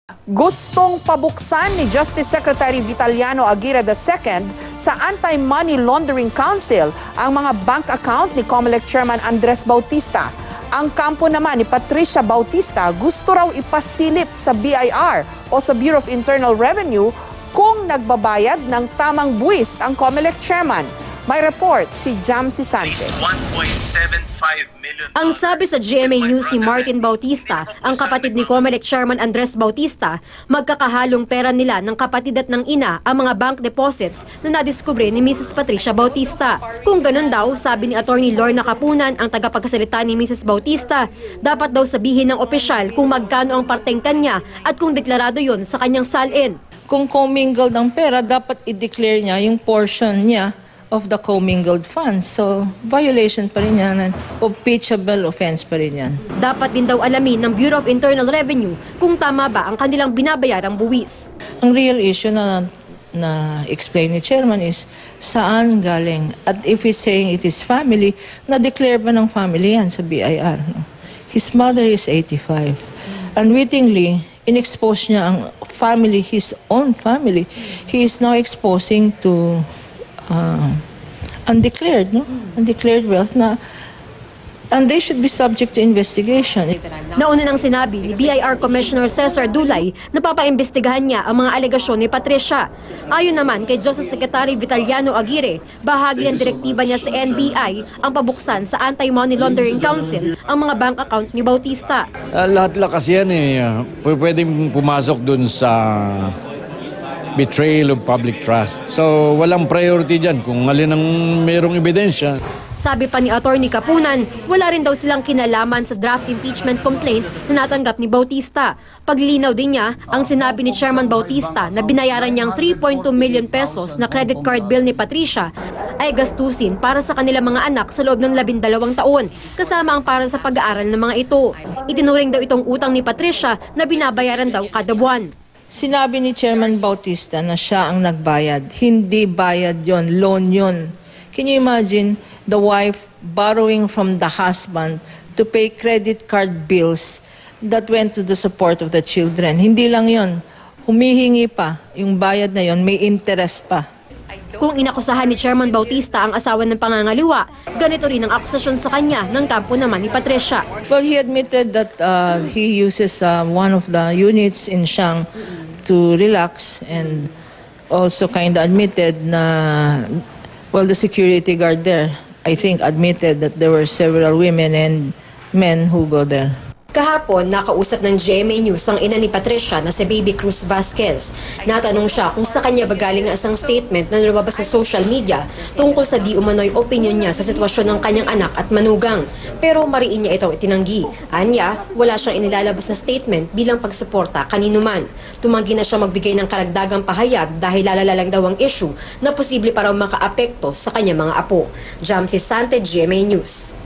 Gustong pabuksan ni Justice Secretary Vitaliano Aguirre II sa Anti-Money Laundering Council ang mga bank account ni COMELEC Chairman Andres Bautista. Ang kampo naman ni Patricia Bautista gusto raw ipasilip sa BIR o sa Bureau of Internal Revenue kung nagbabayad ng tamang buwis ang COMELEC Chairman. May report si Jamsi Sante. Ang sabi sa GMA News ni Martin Bautista, ang kapatid ni COMELEC Chairman Andres Bautista, magkakahalong pera nila ng kapatid at ng ina ang mga bank deposits na nadiskubre ni Mrs. Patricia Bautista. Kung ganun daw, sabi ni Attorney Lorna Capunan, ang tagapagsalita ni Mrs. Bautista, dapat daw sabihin ng opisyal kung magkano ang parteng kanya at kung deklarado yon sa kanyang salin. Kung commingled ang pera, dapat i-declare niya yung portion niya of the commingled funds. So, violation pa rin yan, o pitchable offense pa rin yan. Dapat din daw alamin ng Bureau of Internal Revenue kung tama ba ang kanilang binabayarang buwis. Ang real issue na explain ni Chairman is saan galing. At if he's saying it is family, na-declare ba ng family yan sa BIR? His mother is 85. Unwittingly, in-expose niya ang family, his own family. He is now exposing to undeclared wealth and they should be subject to investigation. Nauna nang sinabi ni BIR Commissioner Cesar Dulay na papaimbestigahan niya ang mga alegasyon ni Patricia. Ayon naman kay Justice Secretary Vitaliano Aguirre, bahagi ng direktiba niya sa NBI ang pabuksan sa Anti-Money Laundering Council ang mga bank account ni Bautista. Lahat kasi yan pwedeng pumasok dun sa betrayal of public trust. So, walang priority dyan kung alin ang mayroong ebidensya. Sabi pa ni Attorney Capunan, wala rin daw silang kinalaman sa draft impeachment complaint na natanggap ni Bautista. Paglilinaw din niya, ang sinabi ni Chairman Bautista na binayaran niyang 3.2 million pesos na credit card bill ni Patricia ay gastusin para sa kanilang mga anak sa loob ng 12 taon, kasama ang para sa pag-aaral ng mga ito. Itinuring daw itong utang ni Patricia na binabayaran daw kada buwan. Sinabi ni Chairman Bautista na siya ang nagbayad. Hindi bayad yon, loan yon. Can you imagine the wife borrowing from the husband to pay credit card bills that went to the support of the children? Hindi lang yon. Humihingi pa. Yung bayad na yon, may interest pa. Kung inakusahan ni Chairman Bautista ang asawa ng pangangaliwa, ganito rin ang akusasyon sa kanya ng kampo naman ni Patricia. Well, he admitted that he uses one of the units in Siang to relax, and also kind of admitted na, well, the security guard there, I think, admitted that there were several women and men who go there. Kahapon, nakausap ng GMA News ang ina ni Patricia na si Baby Cruz Vasquez. Natanong siya kung sa kanya ba galing ang isang statement na lumabas sa social media tungkol sa di umano'y opinion niya sa sitwasyon ng kanyang anak at manugang. Pero mariin niya itong itinanggi. Anya, wala siyang inilalabas na statement bilang pagsuporta kanino man. Tumanggi na siya magbigay ng karagdagang pahayag dahil lalala lang daw ang issue na posible para makaapekto sa kanyang mga apo. Jamsi Sante, GMA News.